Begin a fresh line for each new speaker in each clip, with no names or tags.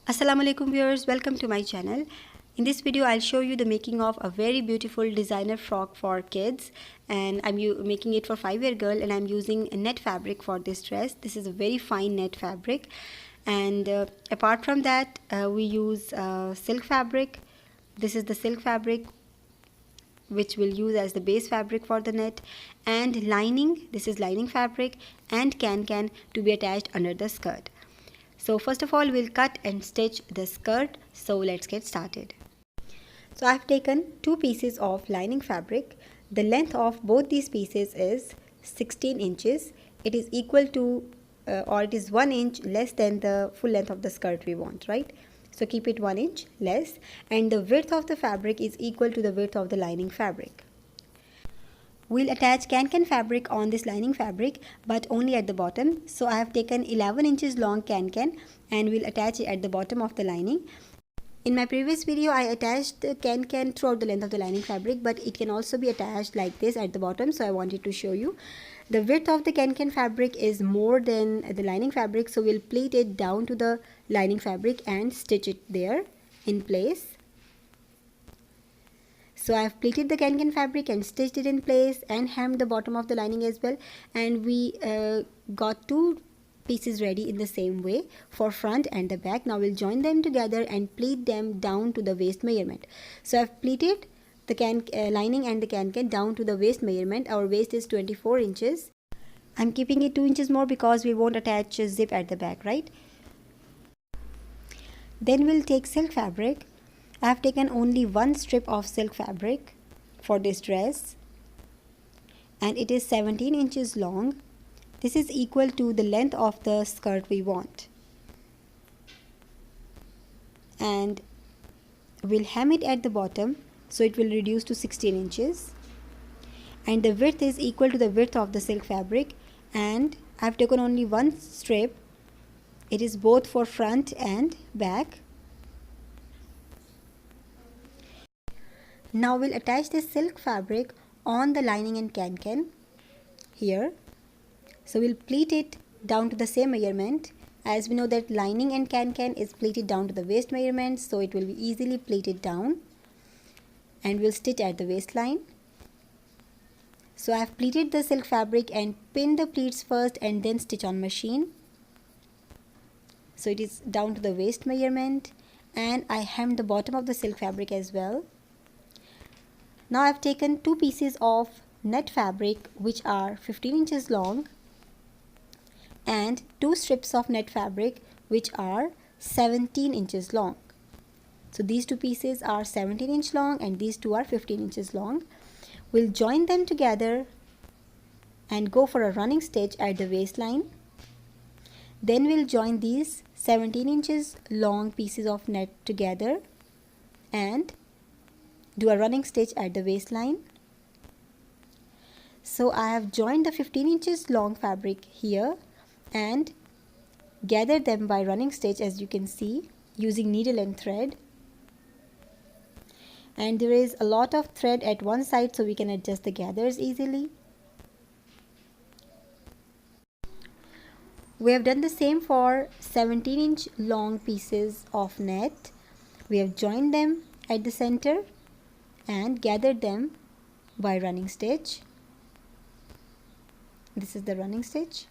Assalamu alaikum viewers, welcome to my channel. In this video I'll show you the making of a very beautiful designer frock for kids, and I'm making it for 5-year girl, and I'm using a net fabric for this dress. This is a very fine net fabric, and apart from that we use silk fabric. This is the silk fabric which we'll use as the base fabric for the net, and lining. This is lining fabric, and can to be attached under the skirt. So first of all we'll cut and stitch the skirt. So let's get started. So I've taken 2 pieces of lining fabric. The length of both these pieces is 16 inches. It is equal to or it is 1 inch less than the full length of the skirt we want, right? So keep it 1 inch less, and the width of the fabric is equal to the width of the lining fabric. We'll attach can fabric on this lining fabric, but only at the bottom. So I have taken 11 inches long can, and we'll attach it at the bottom of the lining. In my previous video I attached the can throughout the length of the lining fabric, but it can also be attached like this at the bottom, so I wanted to show you. The width of the can fabric is more than the lining fabric, so we'll pleat it down to the lining fabric and stitch it there in place. So I have pleated the can fabric and stitched it in place, and hemmed the bottom of the lining as well, and we got 2 pieces ready in the same way for front and the back. Now we'll join them together and pleat them down to the waist measurement. So I've pleated the lining and the can down to the waist measurement. Our waist is 24 inches. I'm keeping it 2 inches more because we won't attach a zip at the back, right? Then we'll take silk fabric. I have taken only 1 strip of silk fabric for this dress, and it is 17 inches long. This is equal to the length of the skirt we want, and we'll hem it at the bottom so it will reduce to 16 inches, and the width is equal to the width of the silk fabric, and I've taken only 1 strip. It is both for front and back. Now we'll attach the silk fabric on the lining and can here. So we'll pleat it down to the same measurement, as we know that lining and can is pleated down to the waist measurement, so it will be easily pleated down, and we'll stitch at the waistline. So I have pleated the silk fabric and pinned the pleats first and then stitch on machine. So it is down to the waist measurement, and I hemmed the bottom of the silk fabric as well. Now I've taken 2 pieces of net fabric which are 15 inches long, and 2 strips of net fabric which are 17 inches long. So these 2 pieces are 17 inch long and these 2 are 15 inches long. We'll join them together and go for a running stitch at the waistline. Then we'll join these 17 inches long pieces of net together and do a running stitch at the waistline. So I have joined the 15 inches long fabric here and gathered them by running stitch, as you can see, using needle and thread. And there is a lot of thread at one side, so we can adjust the gathers easily. We have done the same for 17 inch long pieces of net. We have joined them at the center and gathered them by running stitch. This is the running stitch.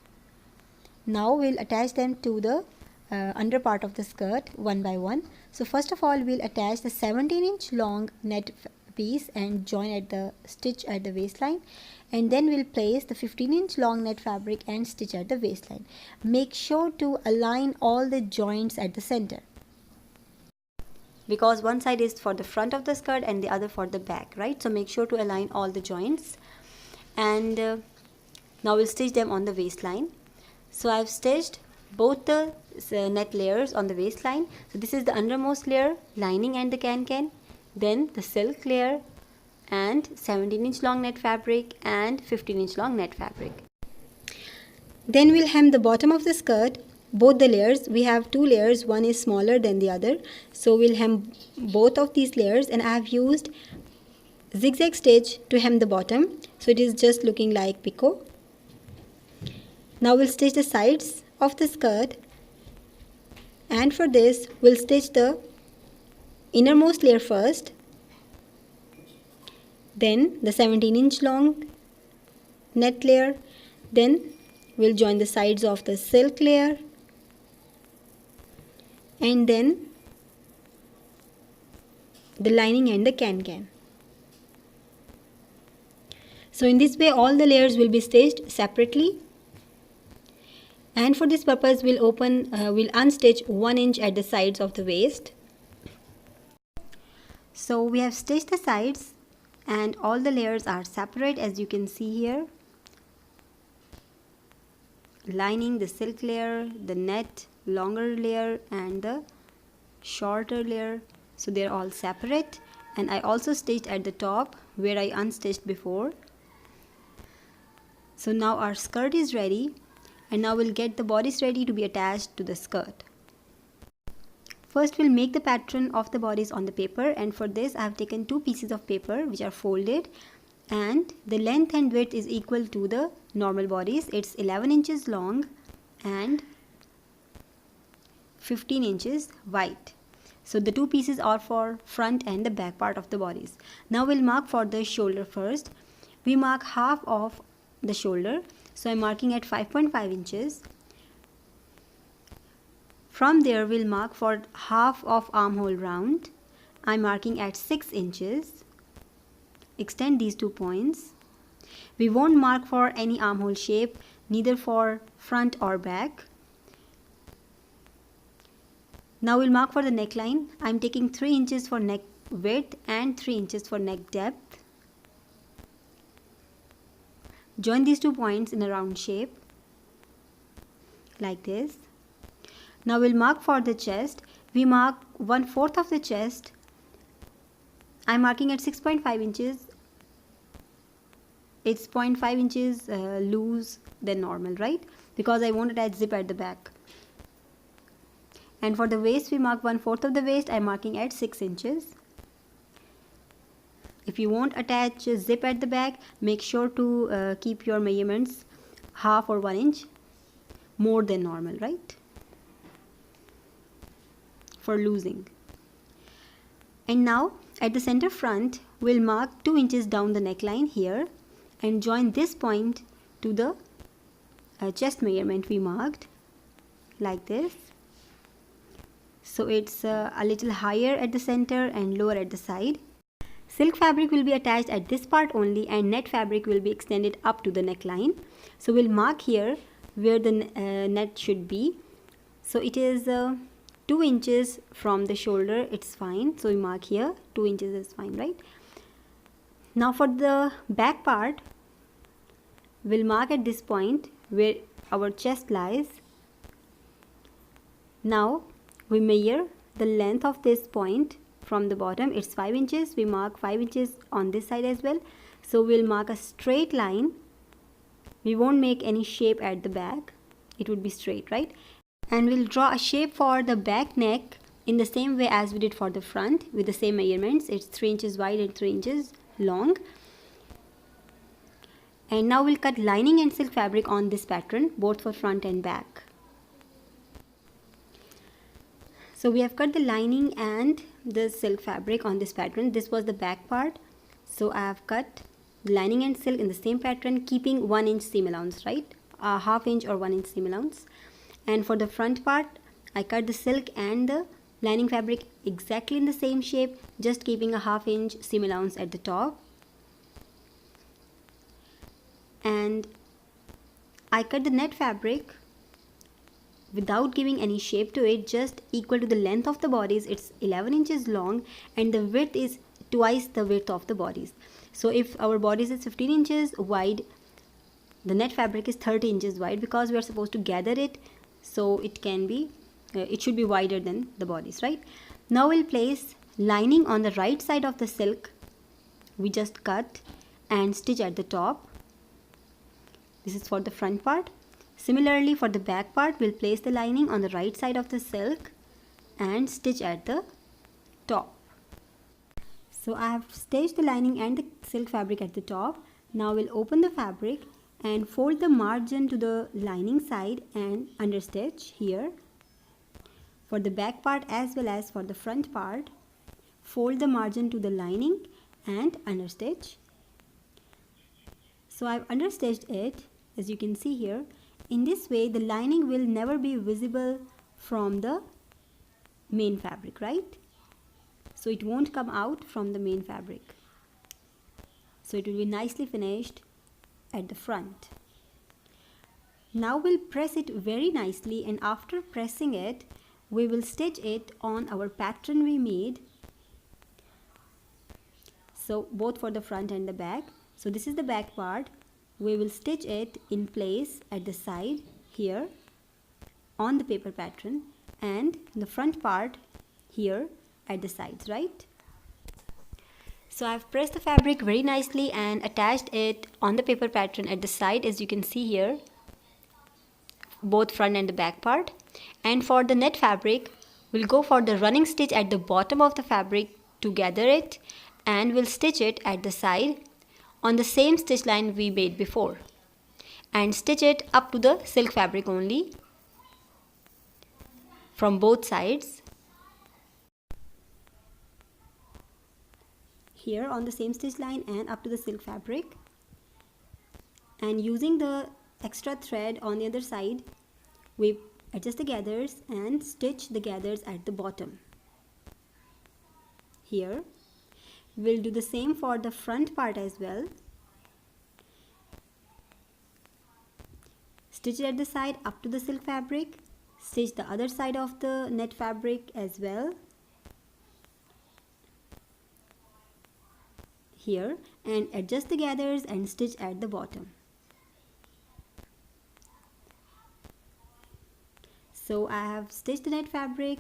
Now we'll attach them to the under part of the skirt one by one. So first of all we'll attach the 17 inch long net piece and join at the stitch at the waistline, and then we'll place the 15 inch long net fabric and stitch at the waistline. Make sure to align all the joints at the center, because one side is for the front of the skirt and the other for the back, right? So make sure to align all the joints, and now we'll stitch them on the waistline. So I've stitched both the net layers on the waistline. So this is the undermost layer, lining and the can, then the silk layer, and 17 inch long net fabric and 15 inch long net fabric. Then we'll hem the bottom of the skirt, both the layers. We have 2 layers, one is smaller than the other, so we'll hem both of these layers, and I have used zigzag stitch to hem the bottom, so it is just looking like picot. Now we'll stitch the sides of the skirt And for this, we'll stitch the innermost layer first, then the 17-inch long net layer, then we'll join the sides of the silk layer, and then the lining and the can. So in this way all the layers will be stitched separately, and for this purpose we'll unstitch 1 inch at the sides of the waist. So we have stitched the sides and all the layers are separate, as you can see here. Lining, the silk layer, the net longer layer and the shorter layer, so they're all separate. And I also stitched at the top where I unstitched before. So now our skirt is ready, and now we'll get the bodice ready to be attached to the skirt. First we'll make the pattern of the bodice on the paper, and for this I have taken 2 pieces of paper which are folded, and the length and width is equal to the normal bodice. It's 11 inches long and 15 inches wide. So the 2 pieces are for front and the back part of the bodice. Now we'll mark for the shoulder first. We mark half of the shoulder, so I'm marking at 5.5 inches. From there we'll mark for half of armhole round. I'm marking at 6 inches. Extend these 2 points. We won't mark for any armhole shape, neither for front or back. Now we'll mark for the neckline. I'm taking 3 inches for neck width and 3 inches for neck depth. Join these 2 points in a round shape like this. Now we'll mark for the chest. We mark 1/4 of the chest. I'm marking at 6.5 inches. It's 0.5 inches loose than normal, right? Because I won't attach zip at the back. And for the waist, we mark 1/4 of the waist. I'm marking at 6 inches. If you won't attach a zip at the back, make sure to keep your measurements half or 1 inch more than normal, right? For loosing. And now at the center front, we'll mark 2 inches down the neckline here and join this point to the chest measurement we marked like this. So it's a little higher at the center and lower at the side. Silk fabric will be attached at this part only, and net fabric will be extended up to the neckline. So we'll mark here where the net should be. So it is 2 inches from the shoulder. It's fine. So we mark here 2 inches is fine, right? Now for the back part, we'll mark at this point where our chest lies. Now we measure the length of this point from the bottom. It's 5 inches. We mark 5 inches on this side as well. So we'll mark a straight line. We won't make any shape at the back. It would be straight, right? And we'll draw a shape for the back neck in the same way as we did for the front with the same measurements. It's 3 inches wide and 3 inches long. And now we'll cut lining and silk fabric on this pattern, both for front and back. So we have cut the lining and the silk fabric on this pattern. This was the back part. So I have cut the lining and silk in the same pattern, keeping 1 inch seam allowance, right? A half inch or 1 inch seam allowance. And for the front part, I cut the silk and the lining fabric exactly in the same shape, just keeping a half inch seam allowance at the top. And I cut the net fabric without giving any shape to it, just equal to the length of the bodice. It's 11 inches long and the width is twice the width of the bodice. So if our bodice is 15 inches wide, the net fabric is 30 inches wide, because we are supposed to gather it, so it should be wider than the bodice, right? Now we'll place lining on the right side of the silk we just cut and stitch at the top. This is for the front part. Similarly, for the back part, we'll place the lining on the right side of the silk and stitch at the top. So I have stitched the lining and the silk fabric at the top. Now we'll open the fabric and fold the margin to the lining side and understitch here. For the back part as well as for the front part, fold the margin to the lining and understitch. So I've understitched it, as you can see here. In this way, the lining will never be visible from the main fabric, right? So it won't come out from the main fabric. So it will be nicely finished at the front. Now we'll press it very nicely, and after pressing it, we will stitch it on our pattern we made. So both for the front and the back. So this is the back part. We will stitch it in place at the side here on the paper pattern, and the front part here at the sides, right? So I've pressed the fabric very nicely and attached it on the paper pattern at the side, as you can see here, both front and the back part. And for the net fabric, we'll go for the running stitch at the bottom of the fabric to gather it, and we'll stitch it at the side on the same stitch line we made before, and stitch it up to the silk fabric only from both sides. Here on the same stitch line and up to the silk fabric, and using the extra thread on the other side, we adjust the gathers and stitch the gathers at the bottom. Here we'll do the same for the front part as well. Stitch it at the side up to the silk fabric, stitch the other side of the net fabric as well here, and adjust the gathers and stitch at the bottom. So I have stitched the net fabric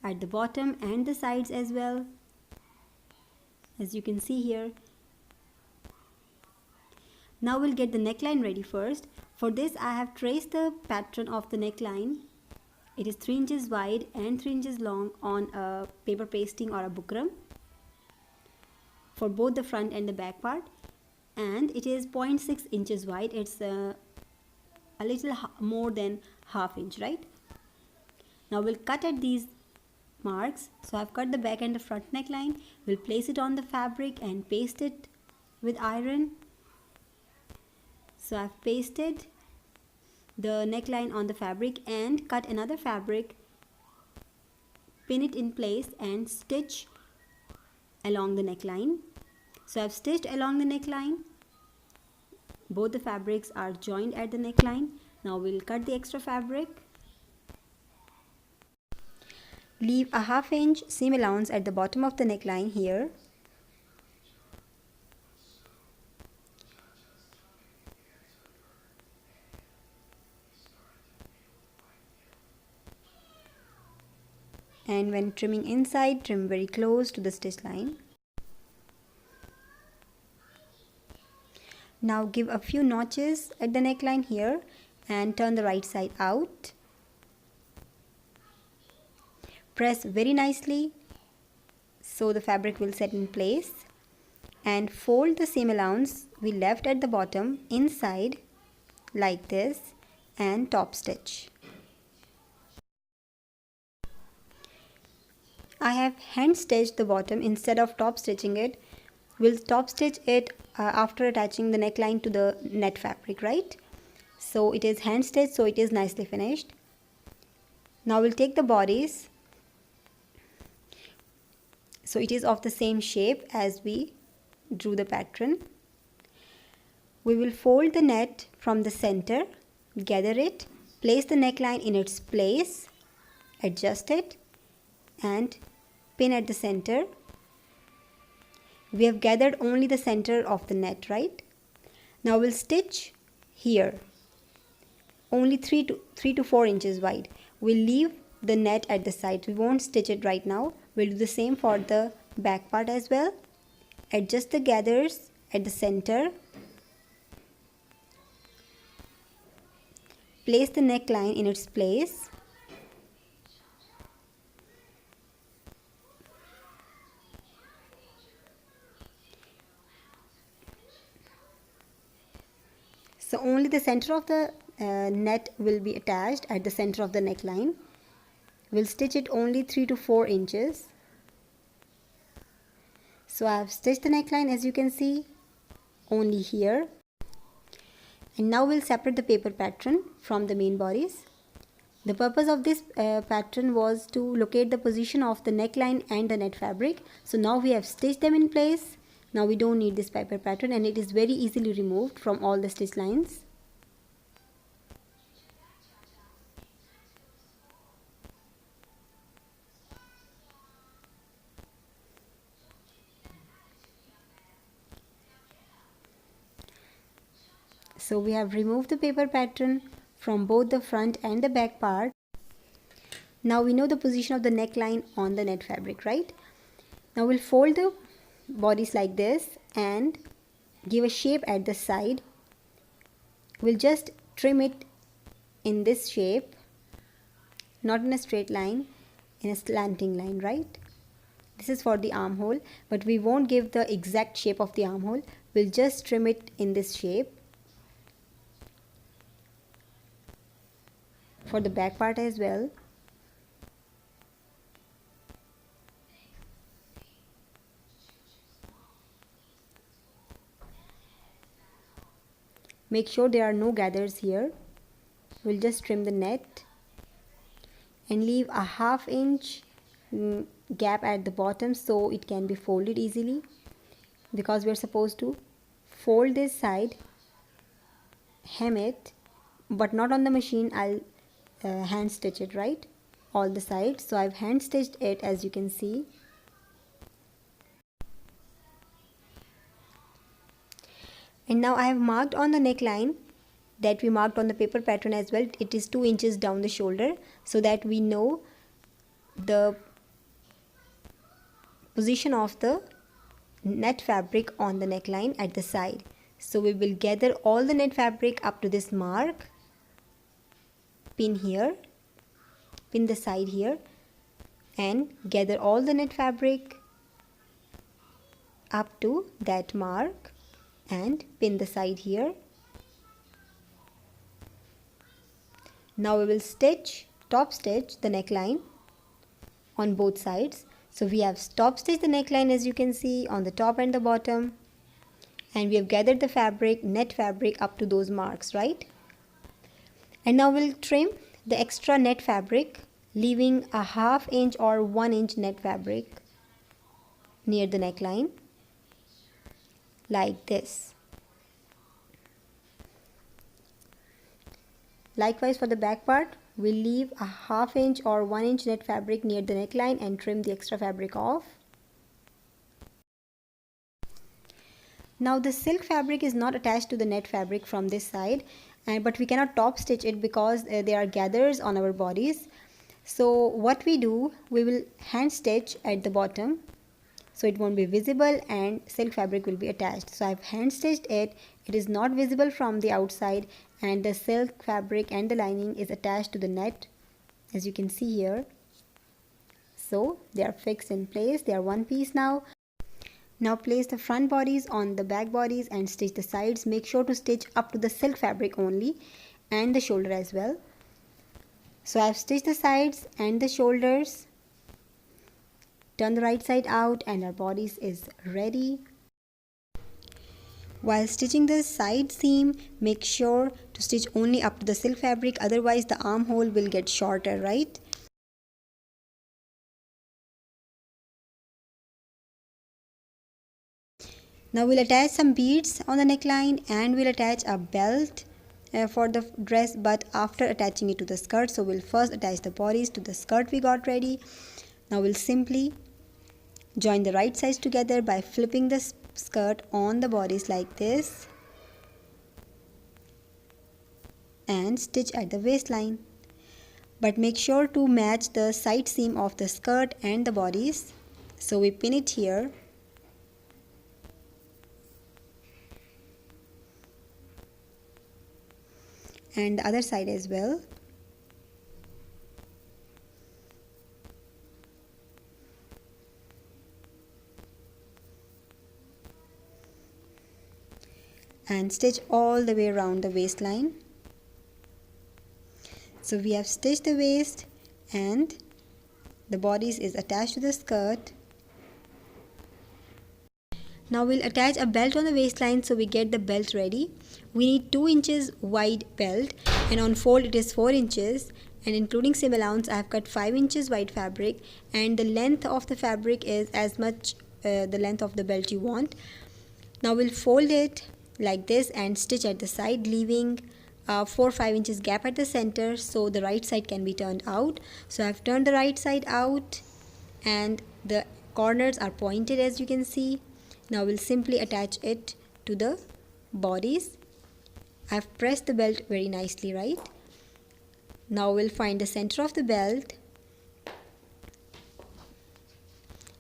at the bottom and the sides as well, as you can see here. Now we'll get the neckline ready first. For this, I have traced the pattern of the neckline. It is 3 inches wide and 3 inches long on a paper pasting or a bukram for both the front and the back part, and it is 0.6 inches wide. It's a little more than ½ inch, right? Now we'll cut at these marks. So I've cut the back and the front neckline. We'll place it on the fabric and paste it with iron. So I've pasted the neckline on the fabric and cut another fabric, pin it in place and stitch along the neckline. So I've stitched along the neckline. Both the fabrics are joined at the neckline. Now we'll cut the extra fabric. Leave a ½ inch seam allowance at the bottom of the neckline here. And when trimming inside, trim very close to the stitch line. Now give a few notches at the neckline here and turn the right side out. Press very nicely so the fabric will set in place, and fold the seam allowance we left at the bottom inside like this and top stitch. I have hand stitched the bottom instead of top stitching it. We'll top stitch it after attaching the neckline to the net fabric, right? So it is hand stitched, so it is nicely finished. Now we'll take the bodice. So it is of the same shape as we drew the pattern. We will fold the net from the center, gather it, place the neckline in its place, adjust it, and pin at the center. We have gathered only the center of the net, right? Now we'll stitch here, only 3 to 4 inches wide. We'll leave the net at the side. We won't stitch it right now. We'll do the same for the back part as well. Adjust the gathers at the center. Place the neckline in its place. So only the center of the net will be attached at the center of the neckline. We'll stitch it only 3 to 4 inches. So I've stitched the neckline, as you can see, only here. And now we'll separate the paper pattern from the main bodice. The purpose of this pattern was to locate the position of the neckline and the net fabric. So now we have stitched them in place. Now we don't need this paper pattern, and it is very easily removed from all the stitch lines. So we have removed the paper pattern from both the front and the back part. Now we know the position of the neckline on the net fabric, right? Now we'll fold the bodice like this and give a shape at the side. We'll just trim it in this shape, not in a straight line, in a slanting line, right? This is for the armhole, but we won't give the exact shape of the armhole. We'll just trim it in this shape. For the back part as well. Make sure there are no gathers here. We'll just trim the net and leave a 1/2 inch gap at the bottom so it can be folded easily, because we're supposed to fold this side, hem it, but not on the machine. I'll hand stitch it, right, all the sides. So I've hand stitched it, as you can see. And now I have marked on the neckline that we marked on the paper pattern as well. It is 2 inches down the shoulder, so that we know the position of the net fabric on the neckline at the side. So we will gather all the net fabric up to this mark, pin here, pin the side here, and gather all the net fabric up to that mark and pin the side here. Now we will top stitch the neckline on both sides. So we have top stitched the neckline, as you can see, on the top and the bottom, and we have gathered the fabric, net fabric, up to those marks, right? And now we'll trim the extra net fabric, leaving a 1/2 inch or 1 inch net fabric near the neckline, like this. Likewise for the back part, we'll leave a 1/2 inch or 1 inch net fabric near the neckline and trim the extra fabric off. Now the silk fabric is not attached to the net fabric from this side, but we cannot top stitch it because there are gathers on our bodies. So what we do, we will hand stitch at the bottom so it won't be visible and silk fabric will be attached. So I've hand stitched it. It is not visible from the outside, and the silk fabric and the lining is attached to the net, as you can see here. So they are fixed in place. They are one piece now. Now place the front bodies on the back bodies and stitch the sides. Make sure to stitch up to the silk fabric only, and the shoulder as well. So I've stitched the sides and the shoulders. Turn the right side out and our bodice is ready. While stitching the side seam, make sure to stitch only up to the silk fabric, otherwise the armhole will get shorter, right? Now we'll attach some beads on the neckline, and we'll attach a belt for the dress, but after attaching it to the skirt. So we'll first attach the bodice to the skirt we got ready. Now we'll simply join the right sides together by flipping the skirt on the bodice like this and stitch at the waistline. But make sure to match the side seam of the skirt and the bodice. So we pin it here. And the other side as well. And stitch all the way around the waistline. So we have stitched the waist and the bodice is attached to the skirt. Now we'll attach a belt on the waistline, so we get the belt ready. We need 2 inches wide belt, and on fold it is 4 inches, and including seam allowance I have cut 5 inches wide fabric, and the length of the fabric is as much the length of the belt you want. Now we'll fold it like this and stitch at the side, leaving 4-5 inches gap at the center so the right side can be turned out. So I've turned the right side out and the corners are pointed, as you can see. Now we'll simply attach it to the bodice. I've pressed the belt very nicely, right? Now we'll find the center of the belt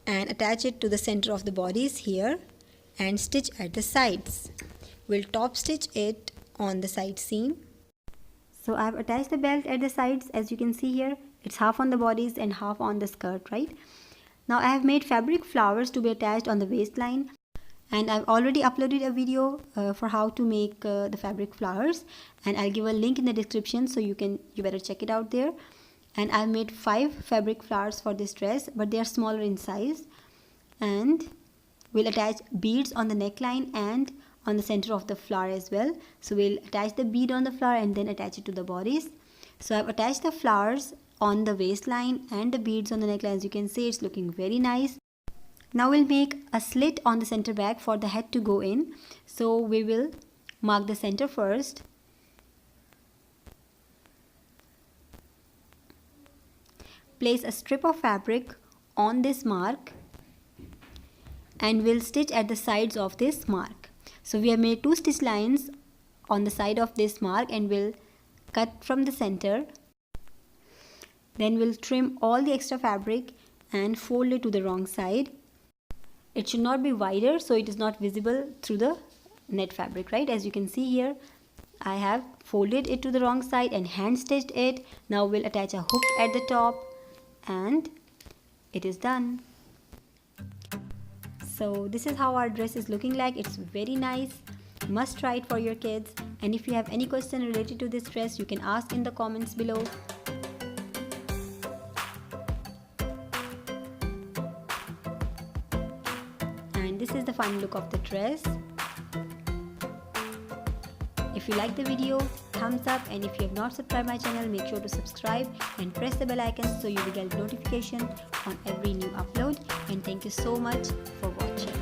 and attach it to the center of the bodice here and stitch at the sides. We'll top stitch it on the side seam. So I've attached the belt at the sides, as you can see here. It's half on the bodice and half on the skirt, right? Now I have made fabric flowers to be attached on the waistline, and I've already uploaded a video for how to make the fabric flowers, and I'll give a link in the description, so you better check it out there. And I've made 5 fabric flowers for this dress, but they are smaller in size. And we'll attach beads on the neckline and on the center of the flower as well. So we'll attach the bead on the flower and then attach it to the bodice. So I've attached the flowers on the waistline and the beads on the neckline. As you can see, it's looking very nice. Now we'll make a slit on the center back for the head to go in. So we will mark the center first. Place a strip of fabric on this mark and we'll stitch at the sides of this mark. So we have made 2 stitch lines on the side of this mark and we'll cut from the center. Then we'll trim all the extra fabric and fold it to the wrong side. It should not be wider so it is not visible through the net fabric, right? As you can see here, I have folded it to the wrong side and hand stitched it. Now we'll attach a hook at the top and it is done. So this is how our dress is looking like. It's very nice. Must try it for your kids. And if you have any question related to this dress, you can ask in the comments below. And this is the final look of the dress. If you like the video, thumbs up, and if you have not subscribed my channel, make sure to subscribe and press the bell icon so you will get notification on every new upload. And thank you so much for watching.